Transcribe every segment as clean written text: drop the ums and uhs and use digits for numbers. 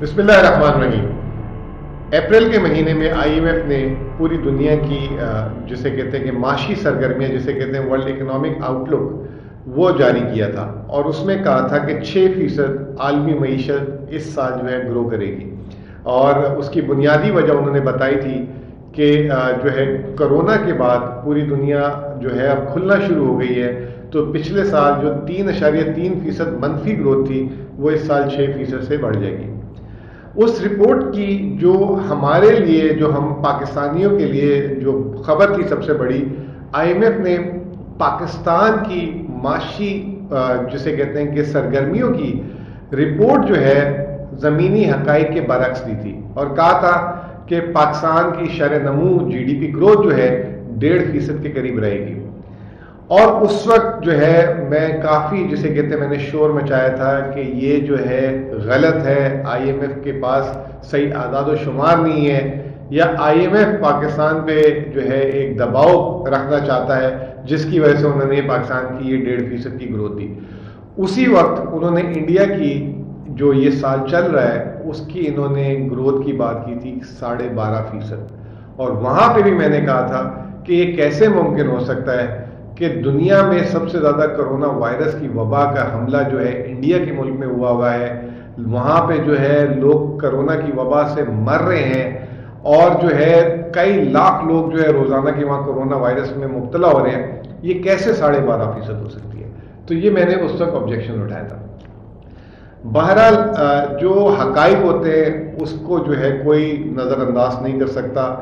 بسم اللہ الرحمن الرحیم۔ اپریل کے مہینے میں آئی ایم ایف نے پوری دنیا کی جسے کہتے ہیں کہ معاشی سرگرمیاں، جسے کہتے ہیں ورلڈ اکنامک آؤٹ لک، وہ جاری کیا تھا اور اس میں کہا تھا کہ 6% عالمی معیشت اس سال جو ہے گرو کرے گی، اور اس کی بنیادی وجہ انہوں نے بتائی تھی کہ جو ہے کرونا کے بعد پوری دنیا جو ہے اب کھلنا شروع ہو گئی ہے، تو پچھلے سال جو 3.3% منفی گروتھ تھی وہ اس سال 6% سے بڑھ جائے گی۔ اس رپورٹ کی جو ہمارے لیے، جو ہم پاکستانیوں کے لیے جو خبر تھی سب سے بڑی، آئی ایم ایف نے پاکستان کی معاشی جسے کہتے ہیں کہ سرگرمیوں کی رپورٹ جو ہے زمینی حقائق کے برعکس دی تھی، اور کہا تھا کہ پاکستان کی شرح نمو جی ڈی پی گروتھ جو ہے 1.5% کے قریب رہے گی۔ اور اس وقت جو ہے میں کافی جسے کہتے ہیں میں نے شور مچایا تھا کہ یہ جو ہے غلط ہے، آئی ایم ایف کے پاس صحیح اعداد و شمار نہیں ہے، یا آئی ایم ایف پاکستان پہ جو ہے ایک دباؤ رکھنا چاہتا ہے جس کی وجہ سے انہوں نے پاکستان کی یہ 1.5% کی گروتھ دی۔ اسی وقت انہوں نے انڈیا کی جو یہ سال چل رہا ہے اس کی انہوں نے گروتھ کی بات کی تھی 12.5%، اور وہاں پہ بھی میں نے کہا تھا کہ یہ کیسے ممکن ہو سکتا ہے کہ دنیا میں سب سے زیادہ کرونا وائرس کی وبا کا حملہ جو ہے انڈیا کے ملک میں ہوا ہے، وہاں پہ جو ہے لوگ کرونا کی وبا سے مر رہے ہیں، اور جو ہے کئی لاکھ لوگ جو ہے روزانہ کے وہاں کرونا وائرس میں مبتلا ہو رہے ہیں، یہ کیسے 12.5% ہو سکتی ہے؟ تو یہ میں نے اس وقت آبجیکشن اٹھایا تھا۔ بہرحال جو حقائق ہوتے ہیں اس کو جو ہے کوئی نظر انداز نہیں کر سکتا،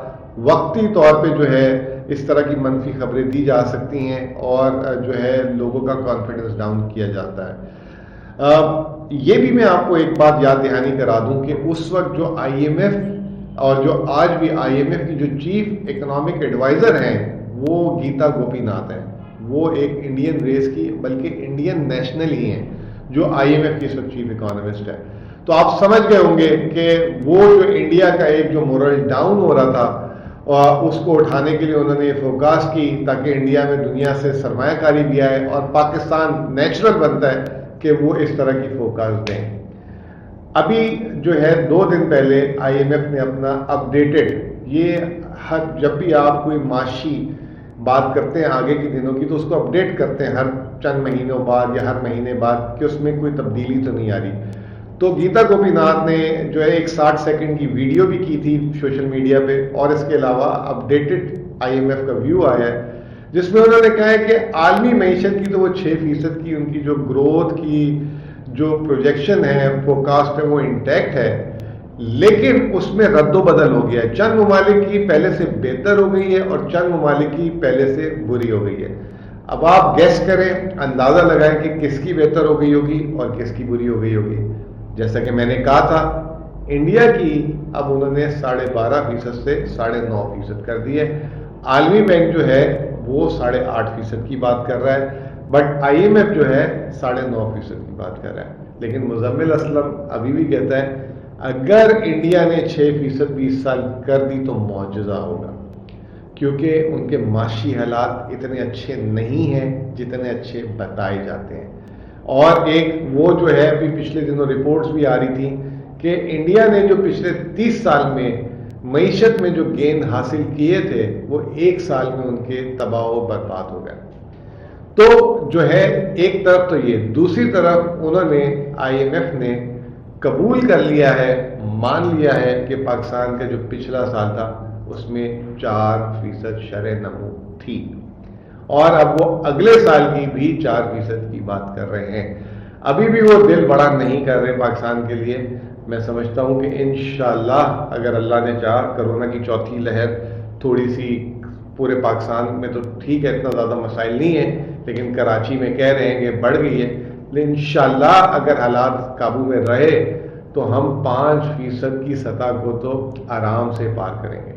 وقتی طور پہ جو ہے اس طرح کی منفی خبریں دی جا سکتی ہیں اور جو ہے لوگوں کا کانفیڈنس ڈاؤن کیا جاتا ہے۔ یہ بھی میں آپ کو ایک بات یاد دہانی کرا دوں کہ اس وقت جو آئی ایم ایف اور جو آج بھی آئی ایم ایف کی جو چیف اکنامک ایڈوائزر ہیں وہ گیتا گوپی ناتھ ہیں، وہ ایک انڈین ریس کی بلکہ انڈین نیشنل ہی ہیں جو آئی ایم ایف کی سب چیف اکانومسٹ ہے۔ تو آپ سمجھ گئے ہوں گے کہ وہ جو انڈیا کا ایک جو مورل ڈاؤن ہو رہا تھا اس کو اٹھانے کے لیے انہوں نے یہ فوکاس کی تاکہ انڈیا میں دنیا سے سرمایہ کاری بھی آئے، اور پاکستان نیچرل بنتا ہے کہ وہ اس طرح کی فوکاس دیں۔ ابھی جو ہے 2 دن پہلے آئی ایم ایف نے اپنا اپڈیٹڈ، یہ جب بھی آپ کوئی معاشی بات کرتے ہیں آگے کے دنوں کی تو اس کو اپڈیٹ کرتے ہیں ہر چند مہینوں بعد یا ہر مہینے بعد کہ اس میں کوئی تبدیلی تو نہیں آ رہی۔ تو گیتا گوپی ناتھ نے جو ہے ایک 60 سیکنڈ کی ویڈیو بھی کی تھی سوشل میڈیا پہ، اور اس کے علاوہ اپڈیٹڈ آئی ایم ایف کا ویو آیا ہے جس میں انہوں نے کہا ہے کہ عالمی معیشت کی تو وہ 6% کی ان کی جو گروتھ کی جو پروجیکشن ہے، فوکاسٹ ہے، وہ انٹیکٹ ہے، لیکن اس میں رد و بدل ہو گیا ہے۔ چند ممالک کی پہلے سے بہتر ہو گئی ہے اور چند ممالک کی پہلے سے بری ہو گئی ہے۔ اب آپ گیس کریں، اندازہ لگائیں کہ کس کی بہتر ہو گئی ہوگی اور کس کی بری ہو گئی ہوگی۔ جیسا کہ میں نے کہا تھا انڈیا کی اب انہوں نے 12.5% سے 9.5% کر دی ہے۔ عالمی بینک جو ہے وہ 8.5% کی بات کر رہا ہے، بٹ آئی ایم ایف جو ہے 9.5% کی بات کر رہا ہے۔ لیکن مزمل اسلم ابھی بھی کہتا ہے اگر انڈیا نے 6% 20 سال کر دی تو معجزہ ہوگا، کیونکہ ان کے معاشی حالات اتنے اچھے نہیں ہیں جتنے اچھے بتائے جاتے ہیں۔ اور ایک وہ جو ہے ابھی پچھلے دنوں رپورٹس بھی آ رہی تھیں کہ انڈیا نے جو پچھلے 30 سال میں معیشت میں جو گین حاصل کیے تھے وہ 1 سال میں ان کے تباہ و برباد ہو گئے۔ تو جو ہے ایک طرف تو یہ، دوسری طرف انہوں نے آئی ایم ایف نے قبول کر لیا ہے، مان لیا ہے کہ پاکستان کا جو پچھلا سال تھا اس میں 4% شرح نمو تھی، اور اب وہ اگلے سال کی بھی 4% کی بات کر رہے ہیں۔ ابھی بھی وہ دل بڑا نہیں کر رہے پاکستان کے لیے۔ میں سمجھتا ہوں کہ انشاءاللہ اگر اللہ نے چاہا کرونا کی چوتھی لہر تھوڑی سی پورے پاکستان میں تو ٹھیک ہے اتنا زیادہ مسائل نہیں ہے، لیکن کراچی میں کہہ رہے ہیں کہ بڑھ گئی ہے، لیکن انشاءاللہ اگر حالات قابو میں رہے تو ہم 5% کی سطح کو تو آرام سے پار کریں گے،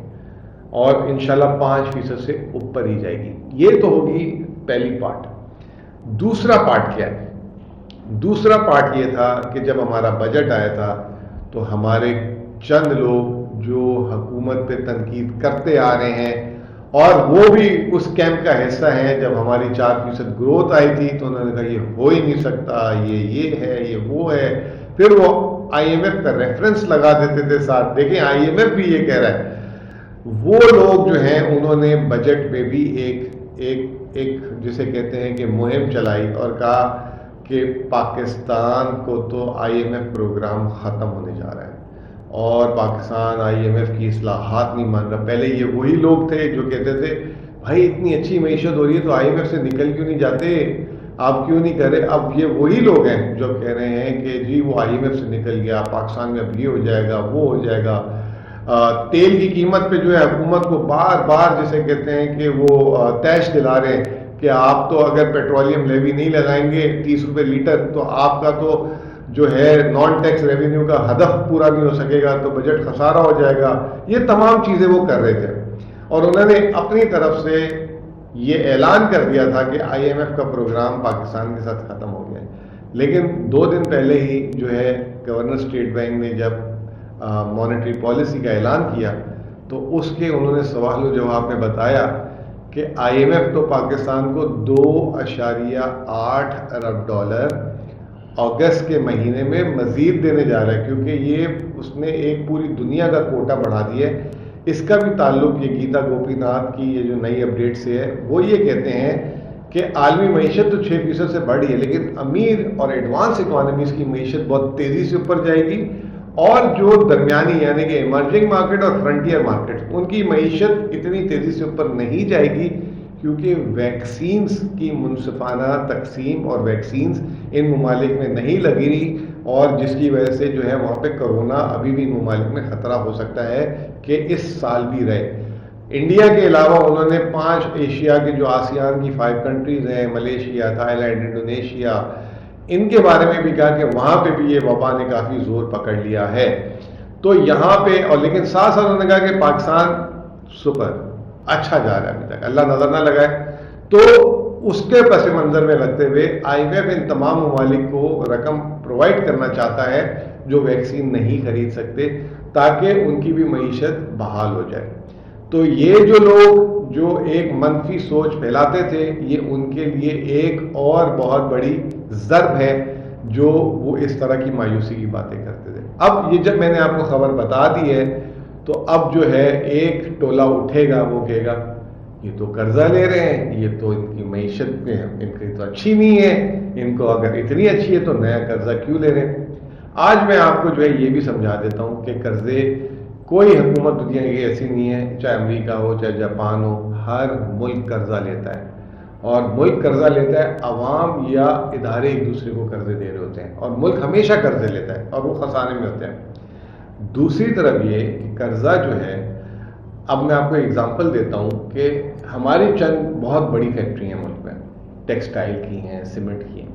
اور انشاءاللہ 5% سے اوپر ہی جائے گی۔ یہ تو ہوگی پہلی پارٹ۔ دوسرا پارٹ کیا ہے؟ دوسرا پارٹ یہ تھا کہ جب ہمارا بجٹ آیا تھا تو ہمارے چند لوگ جو حکومت پہ تنقید کرتے آ رہے ہیں، اور وہ بھی اس کیمپ کا حصہ ہیں، جب ہماری 4% گروتھ آئی تھی تو انہوں نے کہا یہ ہو ہی نہیں سکتا، یہ ہے، یہ وہ ہے، پھر وہ IMF کا ریفرنس لگا دیتے تھے ساتھ. دیکھیں IMF بھی یہ کہہ رہا ہے. وہ لوگ جو ہیں انہوں نے بجٹ میں بھی ایک جسے کہتے ہیں کہ مہم چلائی اور کہا کہ پاکستان کو تو IMF پروگرام ختم ہونے جا رہا ہے اور پاکستان IMF کی اصلاحات نہیں مان رہا. پہلے یہ وہی لوگ تھے جو کہتے تھے بھائی اتنی اچھی معیشت ہو رہی ہے تو IMF سے نکل کیوں نہیں جاتے, آپ کیوں نہیں کر رہے. اب یہ وہی لوگ ہیں جو کہہ رہے ہیں کہ جی وہ IMF سے نکل گیا, پاکستان میں اب یہ ہو جائے گا وہ ہو جائے گا. تیل کی قیمت پہ جو ہے حکومت کو بار بار جسے کہتے ہیں کہ وہ تیش دلا رہے ہیں کہ آپ تو اگر پیٹرولیم لیوی نہیں لگائیں گے 30 روپے لیٹر تو آپ کا تو جو ہے نان ٹیکس ریونیو کا ہدف پورا نہیں ہو سکے گا, تو بجٹ خسارہ ہو جائے گا. یہ تمام چیزیں وہ کر رہے تھے اور انہوں نے اپنی طرف سے یہ اعلان کر دیا تھا کہ IMF کا پروگرام پاکستان کے ساتھ ختم ہو گیا ہے. لیکن 2 دن پہلے ہی جو ہے گورنر اسٹیٹ بینک نے جب مانیٹری پالیسی کا اعلان کیا تو اس کے انہوں نے سوال و جواب میں بتایا کہ IMF تو پاکستان کو $2.8 ارب اگست کے مہینے میں مزید دینے جا رہا ہے, کیونکہ یہ اس نے ایک پوری دنیا کا کوٹا بڑھا دیا ہے. اس کا بھی تعلق یہ گیتا گوپی ناتھ کی یہ جو نئی اپڈیٹ سے ہے, وہ یہ کہتے ہیں کہ عالمی معیشت تو 6% سے بڑھی ہے لیکن امیر اور ایڈوانس اکانومیز کی معیشت بہت تیزی سے اوپر جائے گی, اور جو درمیانی یعنی کہ ایمرجنگ مارکیٹ اور فرنٹیئر مارکیٹ ان کی معیشت اتنی تیزی سے اوپر نہیں جائے گی, کیونکہ ویکسینز کی منصفانہ تقسیم اور ویکسینز ان ممالک میں نہیں لگی رہی, اور جس کی وجہ سے جو ہے وہاں پہ کرونا ابھی بھی ان ممالک میں خطرہ ہو سکتا ہے کہ اس سال بھی رہے. انڈیا کے علاوہ انہوں نے 5 ایشیا کے جو آسیان کی 5 کنٹریز ہیں, ملیشیا, تھائی لینڈ, انڈونیشیا, ان کے بارے میں بھی کہا کہ وہاں پہ بھی یہ وبا نے کافی زور پکڑ لیا ہے. تو یہاں پہ اور لیکن ساتھ ساتھ انہوں نے کہا کہ پاکستان سپر اچھا جا رہا ہے ابھی تک, اللہ نظر نہ لگائے. تو اس کے پس منظر میں رکھتے ہوئے IMF ان تمام ممالک کو رقم پرووائڈ کرنا چاہتا ہے جو ویکسین نہیں خرید سکتے, تاکہ ان کی بھی معیشت بحال ہو جائے. تو یہ جو لوگ جو ایک منفی سوچ پھیلاتے تھے یہ ان کے لیے ایک اور بہت بڑی ضرب ہے جو وہ اس طرح کی مایوسی کی باتیں کرتے تھے. اب یہ جب میں نے آپ کو خبر بتا دی ہے تو اب جو ہے ایک ٹولہ اٹھے گا, وہ کہے گا یہ تو قرضہ لے رہے ہیں, یہ تو ان کی معیشت میں ان کی تو اچھی نہیں ہے, ان کو اگر اتنی اچھی ہے تو نیا قرضہ کیوں لے رہے ہیں. آج میں آپ کو جو ہے یہ بھی سمجھا دیتا ہوں کہ قرضے کوئی حکومت دنیا کی ایسی نہیں ہے, چاہے امریکہ ہو چاہے جاپان ہو, ہر ملک قرضہ لیتا ہے, اور ملک قرضہ لیتا ہے, عوام یا ادارے ایک دوسرے کو قرضے دے رہے ہوتے ہیں, اور ملک ہمیشہ قرضے لیتا ہے اور وہ خزانے میں ہوتے ہیں. دوسری طرف یہ کہ قرضہ جو ہے, اب میں آپ کو ایگزامپل دیتا ہوں کہ ہماری چند بہت بڑی فیکٹری ہیں ملک میں, ٹیکسٹائل کی ہیں, سیمنٹ کی ہیں,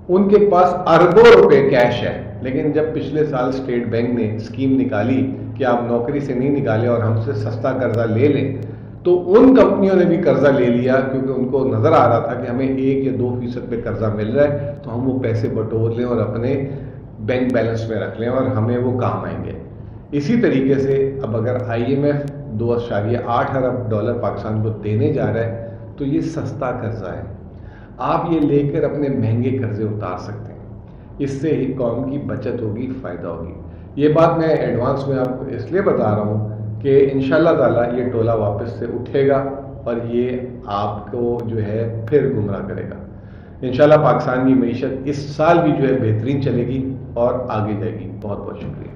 ان کے پاس اربوں روپے کیش ہے. لیکن جب پچھلے سال اسٹیٹ بینک نے اسکیم نکالی کہ آپ نوکری سے نہیں نکالیں اور ہم سے سستا قرضہ لے لیں, تو ان کمپنیوں نے بھی قرضہ لے لیا, کیونکہ ان کو نظر آ رہا تھا کہ ہمیں 1 یا 2% پہ قرضہ مل رہا ہے, تو ہم وہ پیسے بٹور لیں اور اپنے بینک بیلنس میں رکھ لیں اور ہمیں وہ کام آئیں گے. اسی طریقے سے اب اگر IMF $2.8 ارب پاکستان کو دینے جا رہا ہے تو یہ سستا قرضہ ہے, آپ یہ لے کر اپنے مہنگے قرضے اتار سکتے ہیں. اس سے ہی قوم کی بچت ہوگی, فائدہ ہوگی. یہ بات میں ایڈوانس میں آپ کو اس لیے بتا رہا ہوں کہ انشاءاللہ تعالی یہ ٹولہ واپس سے اٹھے گا اور یہ آپ کو جو ہے پھر گمراہ کرے گا. انشاءاللہ پاکستان کی معیشت اس سال بھی جو ہے بہترین چلے گی اور آگے جائے گی. بہت بہت شکریہ.